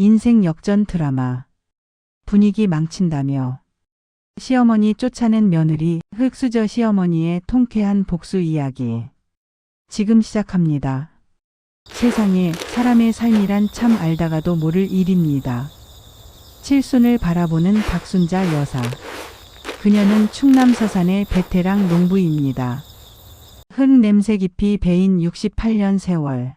인생 역전 드라마. 분위기 망친다며 시어머니 쫓아낸 며느리 흙수저 시어머니의 통쾌한 복수 이야기. 지금 시작합니다. 세상에 사람의 삶이란 참 알다가도 모를 일입니다. 칠순을 바라보는 박순자 여사. 그녀는 충남 서산의 베테랑 농부입니다. 흙 냄새 깊이 배인 68년 세월.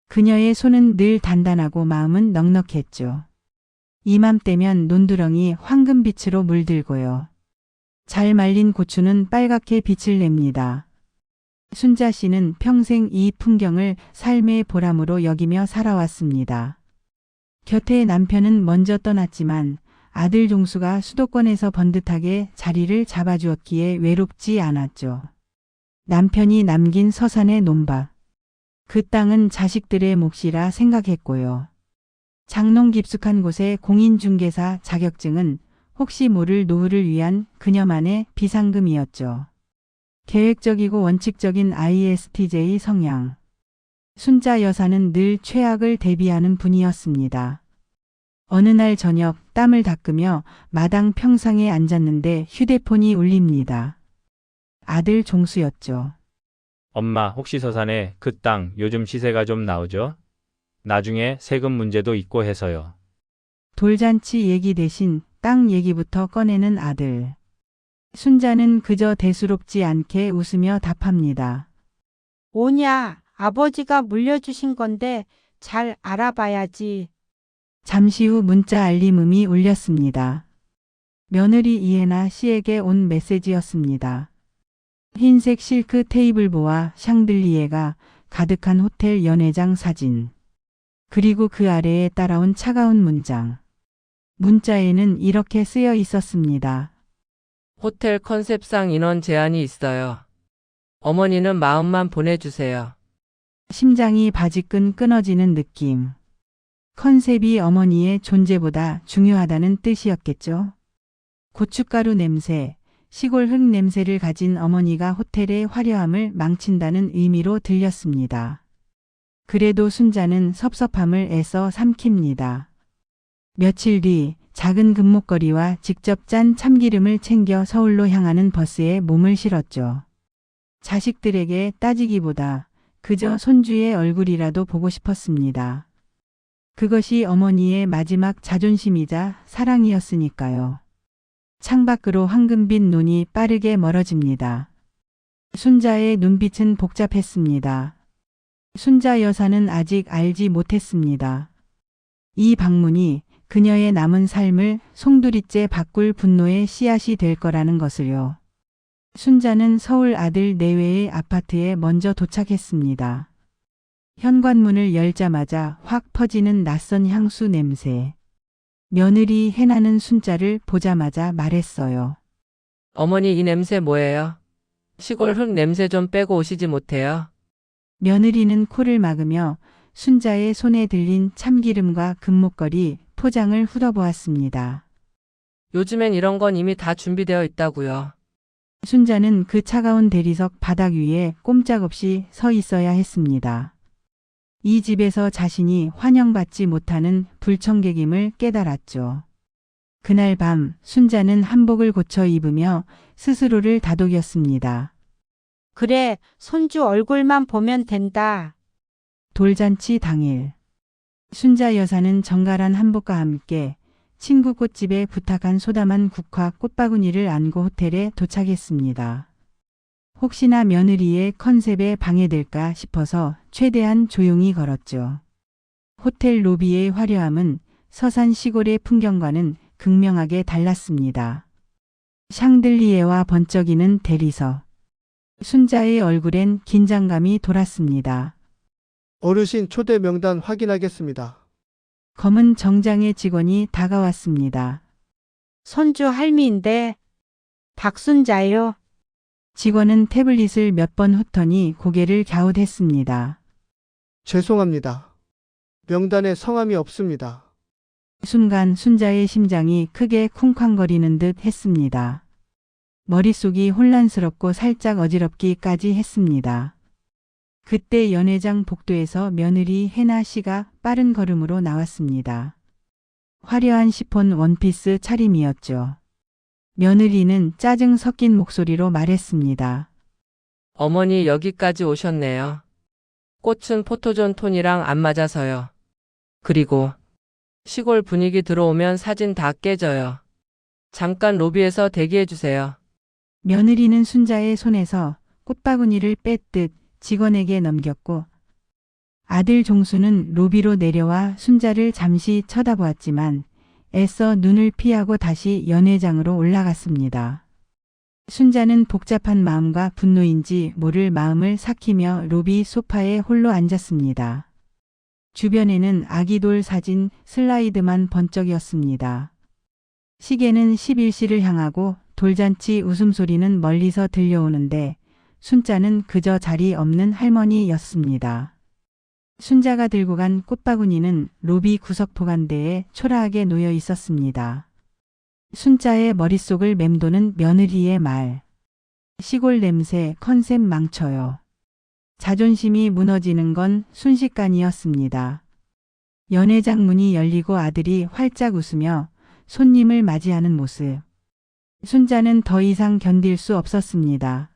그녀의 손은 늘 단단하고 마음은 넉넉했죠. 이맘때면 논두렁이 황금빛으로 물들고요. 잘 말린 고추는 빨갛게 빛을 냅니다. 순자 씨는 평생 이 풍경을 삶의 보람으로 여기며 살아왔습니다. 곁에 남편은 먼저 떠났지만 아들 종수가 수도권에서 번듯하게 자리를 잡아주었기에 외롭지 않았죠. 남편이 남긴 서산의 논밭. 그 땅은 자식들의 몫이라 생각했고요. 장농 깊숙한 곳의 공인중개사 자격증은 혹시 모를 노후를 위한 그녀만의 비상금이었죠. 계획적이고 원칙적인 ISTJ 성향. 순자 여사는 늘 최악을 대비하는 분이었습니다. 어느 날 저녁 땀을 닦으며 마당 평상에 앉았는데 휴대폰이 울립니다. 아들 종수였죠. 엄마, 혹시 서산에 그 땅 요즘 시세가 좀 나오죠? 나중에 세금 문제도 있고 해서요. 돌잔치 얘기 대신 땅 얘기부터 꺼내는 아들. 순자는 그저 대수롭지 않게 웃으며 답합니다. 오냐, 아버지가 물려주신 건데 잘 알아봐야지. 잠시 후 문자 알림음이 울렸습니다. 며느리 이혜나 씨에게 온 메시지였습니다. 흰색 실크 테이블보와 샹들리에가 가득한 호텔 연회장 사진. 그리고 그 아래에 따라온 차가운 문장. 문자에는 이렇게 쓰여 있었습니다. 호텔 컨셉상 인원 제한이 있어요. 어머니는 마음만 보내주세요. 심장이 바지끈 끊어지는 느낌. 컨셉이 어머니의 존재보다 중요하다는 뜻이었겠죠. 고춧가루 냄새, 시골 흙 냄새를 가진 어머니가 호텔의 화려함을 망친다는 의미로 들렸습니다. 그래도 순자는 섭섭함을 애써 삼킵니다. 며칠 뒤 작은 금목걸이와 직접 짠 참기름을 챙겨 서울로 향하는 버스에 몸을 실었죠. 자식들에게 따지기보다 그저 손주의 얼굴이라도 보고 싶었습니다. 그것이 어머니의 마지막 자존심이자 사랑이었으니까요. 창밖으로 황금빛 눈이 빠르게 멀어집니다. 순자의 눈빛은 복잡했습니다. 순자 여사는 아직 알지 못했습니다. 이 방문이 그녀의 남은 삶을 송두리째 바꿀 분노의 씨앗이 될 거라는 것을요. 순자는 서울 아들 내외의 아파트에 먼저 도착했습니다. 현관문을 열자마자 확 퍼지는 낯선 향수 냄새. 며느리 해나는 순자를 보자마자 말했어요. 어머니, 이 냄새 뭐예요? 시골 흙 냄새 좀 빼고 오시지 못해요? 며느리는 코를 막으며 순자의 손에 들린 참기름과 금목걸이 포장을 훑어보았습니다. 요즘엔 이런 건 이미 다 준비되어 있다고요. 순자는 그 차가운 대리석 바닥 위에 꼼짝없이 서 있어야 했습니다. 이 집에서 자신이 환영받지 못하는 불청객임을 깨달았죠. 그날 밤 순자는 한복을 고쳐 입으며 스스로를 다독였습니다. 그래, 손주 얼굴만 보면 된다. 돌잔치 당일. 순자 여사는 정갈한 한복과 함께 친구 꽃집에 부탁한 소담한 국화 꽃바구니를 안고 호텔에 도착했습니다. 혹시나 며느리의 컨셉에 방해될까 싶어서 최대한 조용히 걸었죠. 호텔 로비의 화려함은 서산 시골의 풍경과는 극명하게 달랐습니다. 샹들리에와 번쩍이는 대리석. 순자의 얼굴엔 긴장감이 돌았습니다. 어르신 초대 명단 확인하겠습니다. 검은 정장의 직원이 다가왔습니다. 손주 할미인데 박순자요. 직원은 태블릿을 몇 번 훑더니 고개를 갸웃했습니다. 죄송합니다. 명단에 성함이 없습니다. 순간 순자의 심장이 크게 쿵쾅거리는 듯 했습니다. 머릿속이 혼란스럽고 살짝 어지럽기까지 했습니다. 그때 연회장 복도에서 며느리 해나 씨가 빠른 걸음으로 나왔습니다. 화려한 시폰 원피스 차림이었죠. 며느리는 짜증 섞인 목소리로 말했습니다. 어머니 여기까지 오셨네요. 꽃은 포토존 톤이랑 안 맞아서요. 그리고 시골 분위기 들어오면 사진 다 깨져요. 잠깐 로비에서 대기해 주세요. 며느리는 순자의 손에서 꽃바구니를 뺐듯 직원에게 넘겼고 아들 종수는 로비로 내려와 순자를 잠시 쳐다보았지만 애써 눈을 피하고 다시 연회장으로 올라갔습니다. 순자는 복잡한 마음과 분노인지 모를 마음을 삭히며 로비 소파에 홀로 앉았습니다. 주변에는 아기돌 사진 슬라이드만 번쩍이었습니다. 시계는 11시를 향하고 돌잔치 웃음소리는 멀리서 들려오는데 순자는 그저 자리 없는 할머니였습니다. 순자가 들고 간 꽃바구니는 로비 구석 보관대에 초라하게 놓여 있었습니다. 순자의 머릿속을 맴도는 며느리의 말. 시골 냄새 컨셉 망쳐요. 자존심이 무너지는 건 순식간이었습니다. 연회장 문이 열리고 아들이 활짝 웃으며 손님을 맞이하는 모습. 순자는 더 이상 견딜 수 없었습니다.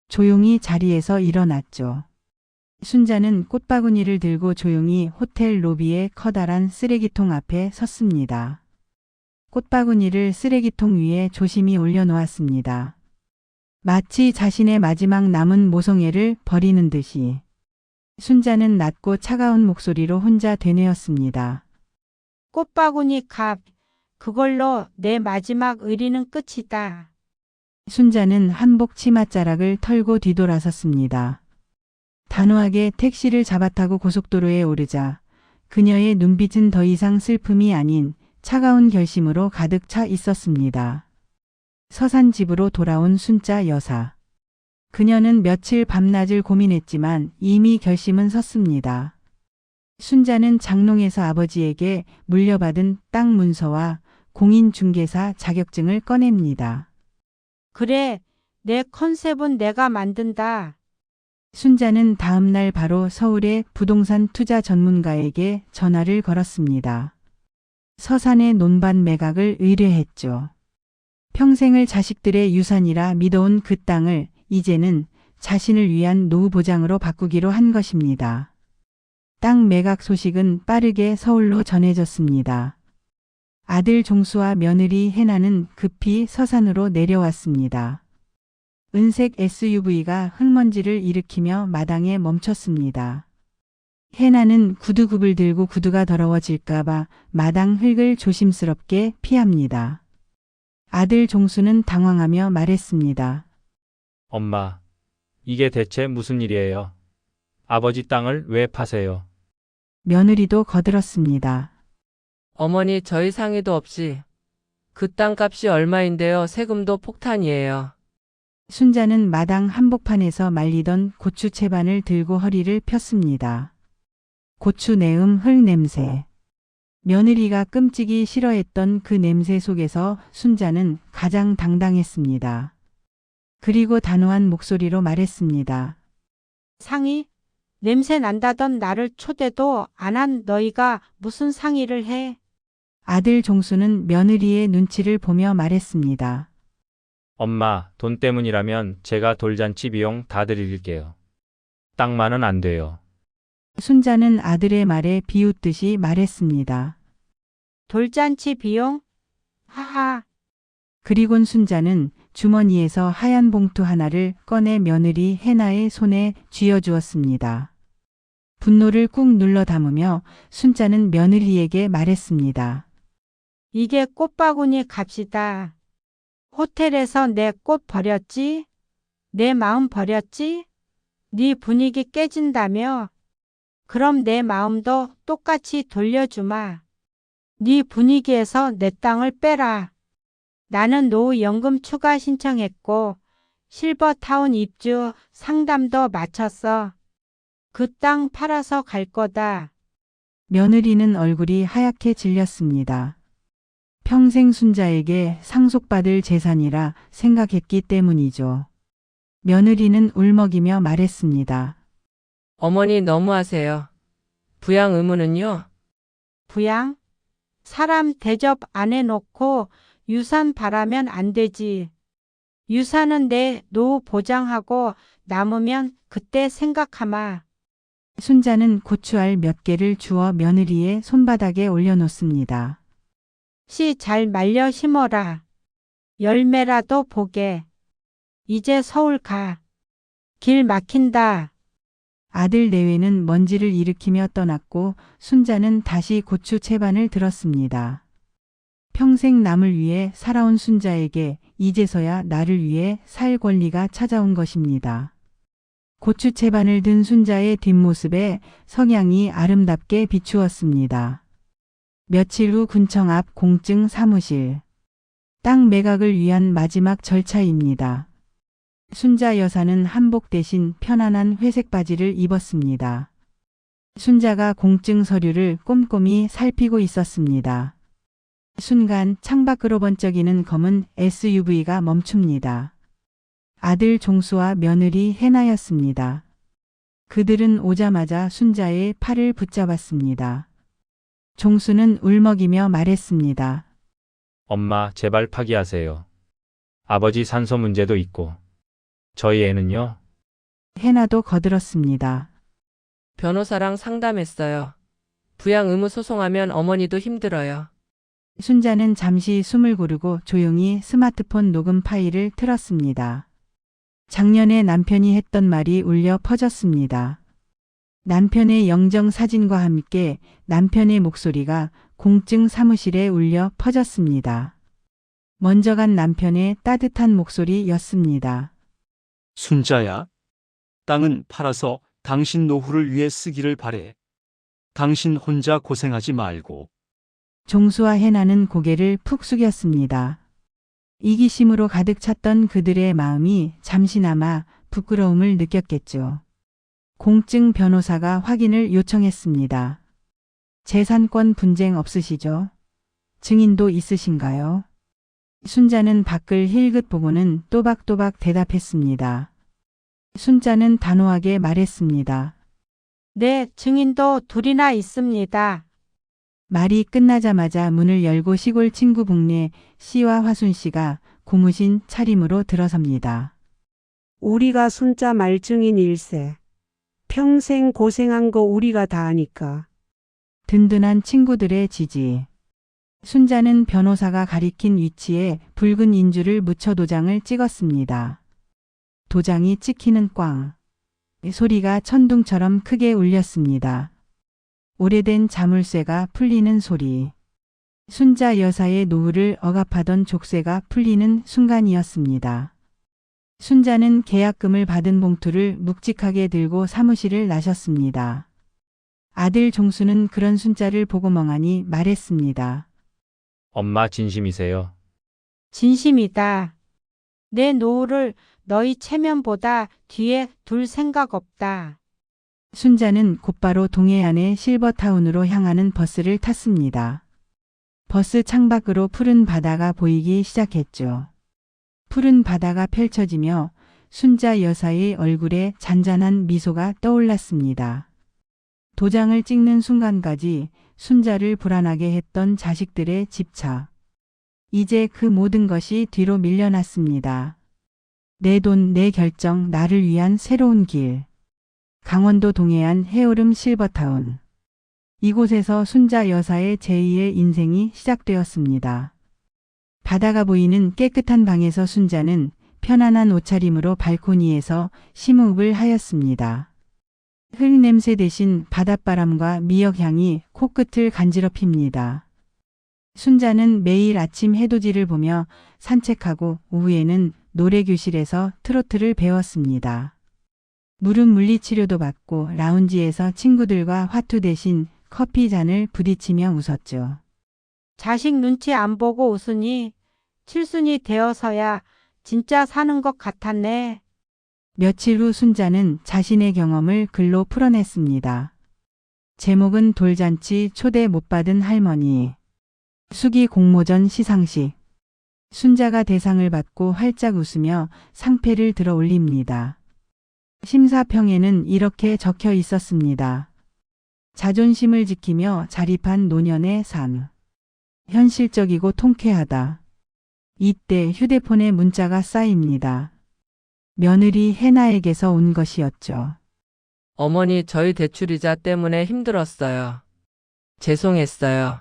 조용히 자리에서 일어났죠. 순자는 꽃바구니를 들고 조용히 호텔 로비의 커다란 쓰레기통 앞에 섰습니다. 꽃바구니를 쓰레기통 위에 조심히 올려놓았습니다. 마치 자신의 마지막 남은 모성애를 버리는 듯이. 순자는 낮고 차가운 목소리로 혼자 되뇌었습니다. 꽃바구니 값. 그걸로 내 마지막 의리는 끝이다. 순자는 한복 치맛자락을 털고 뒤돌아섰습니다. 단호하게 택시를 잡아타고 고속도로에 오르자 그녀의 눈빛은 더 이상 슬픔이 아닌 차가운 결심으로 가득 차 있었습니다. 서산 집으로 돌아온 순자 여사. 그녀는 며칠 밤낮을 고민했지만 이미 결심은 섰습니다. 순자는 장롱에서 아버지에게 물려받은 땅 문서와 공인중개사 자격증을 꺼냅니다. 그래, 내 컨셉은 내가 만든다. 순자는 다음 날 바로 서울의 부동산 투자 전문가에게 전화를 걸었습니다. 서산의 논밭 매각을 의뢰했죠. 평생을 자식들의 유산이라 믿어온 그 땅을 이제는 자신을 위한 노후 보장으로 바꾸기로 한 것입니다. 땅 매각 소식은 빠르게 서울로 전해졌습니다. 아들 종수와 며느리 해나는 급히 서산으로 내려왔습니다. 은색 SUV가 흙먼지를 일으키며 마당에 멈췄습니다. 해나는 구두굽을 들고 구두가 더러워질까봐 마당 흙을 조심스럽게 피합니다. 아들 종수는 당황하며 말했습니다. 엄마, 이게 대체 무슨 일이에요? 아버지 땅을 왜 파세요? 며느리도 거들었습니다. 어머니 저희 상의도 없이 그 땅값이 얼마인데요. 세금도 폭탄이에요. 순자는 마당 한복판에서 말리던 고추 채반을 들고 허리를 폈습니다. 고추 내음 흙 냄새. 며느리가 끔찍이 싫어했던 그 냄새 속에서 순자는 가장 당당했습니다. 그리고 단호한 목소리로 말했습니다. 상의? 냄새 난다던 나를 초대도 안 한 너희가 무슨 상의를 해? 아들 종수는 며느리의 눈치를 보며 말했습니다. 엄마, 돈 때문이라면 제가 돌잔치 비용 다 드릴게요. 땅만은 안 돼요. 순자는 아들의 말에 비웃듯이 말했습니다. 돌잔치 비용? 하하. 그리곤 순자는 주머니에서 하얀 봉투 하나를 꺼내 며느리 해나의 손에 쥐어주었습니다. 분노를 꾹 눌러 담으며 순자는 며느리에게 말했습니다. 이게 꽃바구니 값이다. 호텔에서 내 꽃 버렸지? 내 마음 버렸지? 네 분위기 깨진다며? 그럼 내 마음도 똑같이 돌려주마. 네 분위기에서 내 땅을 빼라. 나는 노후연금 추가 신청했고 실버타운 입주 상담도 마쳤어. 그 땅 팔아서 갈 거다. 며느리는 얼굴이 하얗게 질렸습니다. 평생 순자에게 상속받을 재산이라 생각했기 때문이죠. 며느리는 울먹이며 말했습니다. 어머니 너무하세요. 부양 의무는요? 부양? 사람 대접 안 해놓고 유산 바라면 안 되지. 유산은 내 노후 보장하고 남으면 그때 생각하마. 순자는 고추알 몇 개를 주워 며느리의 손바닥에 올려놓습니다. 씨 잘 말려 심어라. 열매라도 보게. 이제 서울 가. 길 막힌다. 아들 내외는 먼지를 일으키며 떠났고 순자는 다시 고추 채반을 들었습니다. 평생 남을 위해 살아온 순자에게 이제서야 나를 위해 살 권리가 찾아온 것입니다. 고추 채반을 든 순자의 뒷모습에 석양이 아름답게 비추었습니다. 며칠 후 군청 앞 공증 사무실. 땅 매각을 위한 마지막 절차입니다. 순자 여사는 한복 대신 편안한 회색 바지를 입었습니다. 순자가 공증 서류를 꼼꼼히 살피고 있었습니다. 순간 창밖으로 번쩍이는 검은 SUV가 멈춥니다. 아들 종수와 며느리 해나였습니다. 그들은 오자마자 순자의 팔을 붙잡았습니다. 종수는 울먹이며 말했습니다. 엄마, 제발 파기하세요. 아버지 산소 문제도 있고. 저희 애는요? 해나도 거들었습니다. 변호사랑 상담했어요. 부양 의무 소송하면 어머니도 힘들어요. 순자는 잠시 숨을 고르고 조용히 스마트폰 녹음 파일을 틀었습니다. 작년에 남편이 했던 말이 울려 퍼졌습니다. 남편의 영정 사진과 함께 남편의 목소리가 공증 사무실에 울려 퍼졌습니다. 먼저 간 남편의 따뜻한 목소리였습니다. 순자야, 땅은 팔아서 당신 노후를 위해 쓰기를 바래. 당신 혼자 고생하지 말고. 종수와 해나는 고개를 푹 숙였습니다. 이기심으로 가득 찼던 그들의 마음이 잠시나마 부끄러움을 느꼈겠죠. 공증 변호사가 확인을 요청했습니다. 재산권 분쟁 없으시죠? 증인도 있으신가요? 순자는 밖을 힐긋 보고는 또박또박 대답했습니다. 순자는 단호하게 말했습니다. 네, 증인도 둘이나 있습니다. 말이 끝나자마자 문을 열고 시골 친구 복례 씨와 화순 씨가 고무신 차림으로 들어섭니다. 우리가 순자 말증인 일세. 평생 고생한 거 우리가 다 아니까. 든든한 친구들의 지지. 순자는 변호사가 가리킨 위치에 붉은 인주를 묻혀 도장을 찍었습니다. 도장이 찍히는 꽝. 소리가 천둥처럼 크게 울렸습니다. 오래된 자물쇠가 풀리는 소리. 순자 여사의 노후를 억압하던 족쇄가 풀리는 순간이었습니다. 순자는 계약금을 받은 봉투를 묵직하게 들고 사무실을 나섰습니다. 아들 종수는 그런 순자를 보고 멍하니 말했습니다. 엄마 진심이세요? 진심이다. 내 노후를 너희 체면보다 뒤에 둘 생각 없다. 순자는 곧바로 동해안의 실버타운으로 향하는 버스를 탔습니다. 버스 창밖으로 푸른 바다가 보이기 시작했죠. 푸른 바다가 펼쳐지며 순자 여사의 얼굴에 잔잔한 미소가 떠올랐습니다. 도장을 찍는 순간까지 순자를 불안하게 했던 자식들의 집차. 이제 그 모든 것이 뒤로 밀려났습니다. 내 돈, 내 결정, 나를 위한 새로운 길. 강원도 동해안 해오름 실버타운. 이곳에서 순자 여사의 제2의 인생이 시작되었습니다. 바다가 보이는 깨끗한 방에서 순자는 편안한 옷차림으로 발코니에서 심호흡을 하였습니다. 흙냄새 대신 바닷바람과 미역향이 코끝을 간지럽힙니다. 순자는 매일 아침 해돋이를 보며 산책하고 오후에는 노래교실에서 트로트를 배웠습니다. 무릎 물리치료도 받고 라운지에서 친구들과 화투 대신 커피 잔을 부딪히며 웃었죠. 자식 눈치 안 보고 웃으니 칠순이 되어서야 진짜 사는 것 같았네. 며칠 후 순자는 자신의 경험을 글로 풀어냈습니다. 제목은 돌잔치 초대 못 받은 할머니. 수기 공모전 시상식. 순자가 대상을 받고 활짝 웃으며 상패를 들어 올립니다. 심사평에는 이렇게 적혀 있었습니다. 자존심을 지키며 자립한 노년의 삶. 현실적이고 통쾌하다. 이때 휴대폰에 문자가 쌓입니다. 며느리 해나에게서 온 것이었죠. 어머니, 저희 대출이자 때문에 힘들었어요. 죄송했어요.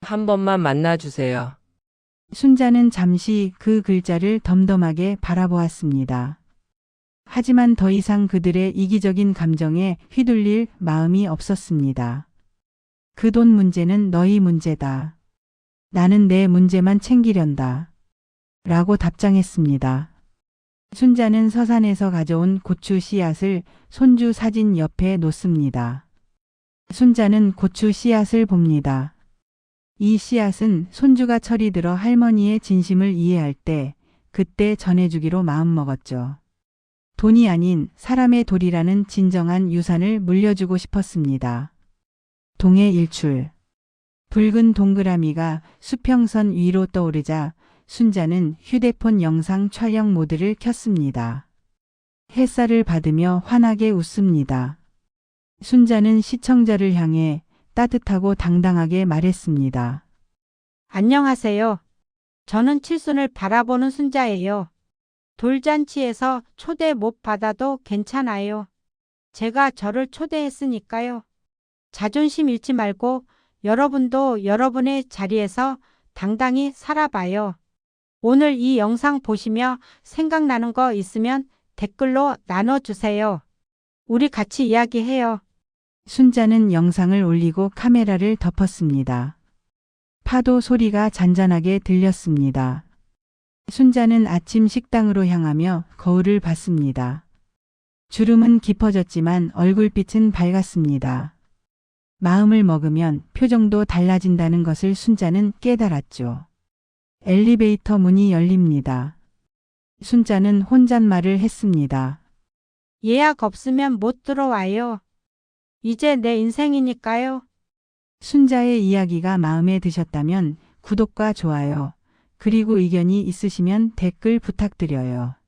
한 번만 만나주세요. 순자는 잠시 그 글자를 덤덤하게 바라보았습니다. 하지만 더 이상 그들의 이기적인 감정에 휘둘릴 마음이 없었습니다. 그 돈 문제는 너희 문제다. 나는 내 문제만 챙기련다. 라고 답장했습니다. 순자는 서산에서 가져온 고추 씨앗을 손주 사진 옆에 놓습니다. 순자는 고추 씨앗을 봅니다. 이 씨앗은 손주가 철이 들어 할머니의 진심을 이해할 때 그때 전해주기로 마음먹었죠. 돈이 아닌 사람의 돌이라는 진정한 유산을 물려주고 싶었습니다. 동해 일출. 붉은 동그라미가 수평선 위로 떠오르자 순자는 휴대폰 영상 촬영 모드를 켰습니다. 햇살을 받으며 환하게 웃습니다. 순자는 시청자를 향해 따뜻하고 당당하게 말했습니다. 안녕하세요. 저는 칠순을 바라보는 순자예요. 돌잔치에서 초대 못 받아도 괜찮아요. 제가 저를 초대했으니까요. 자존심 잃지 말고 여러분도 여러분의 자리에서 당당히 살아봐요. 오늘 이 영상 보시며 생각나는 거 있으면 댓글로 나눠주세요. 우리 같이 이야기해요. 순자는 영상을 올리고 카메라를 덮었습니다. 파도 소리가 잔잔하게 들렸습니다. 순자는 아침 식당으로 향하며 거울을 봤습니다. 주름은 깊어졌지만 얼굴빛은 밝았습니다. 마음을 먹으면 표정도 달라진다는 것을 순자는 깨달았죠. 엘리베이터 문이 열립니다. 순자는 혼잣말을 했습니다. 예약 없으면 못 들어와요. 이제 내 인생이니까요. 순자의 이야기가 마음에 드셨다면 구독과 좋아요, 그리고 의견이 있으시면 댓글 부탁드려요.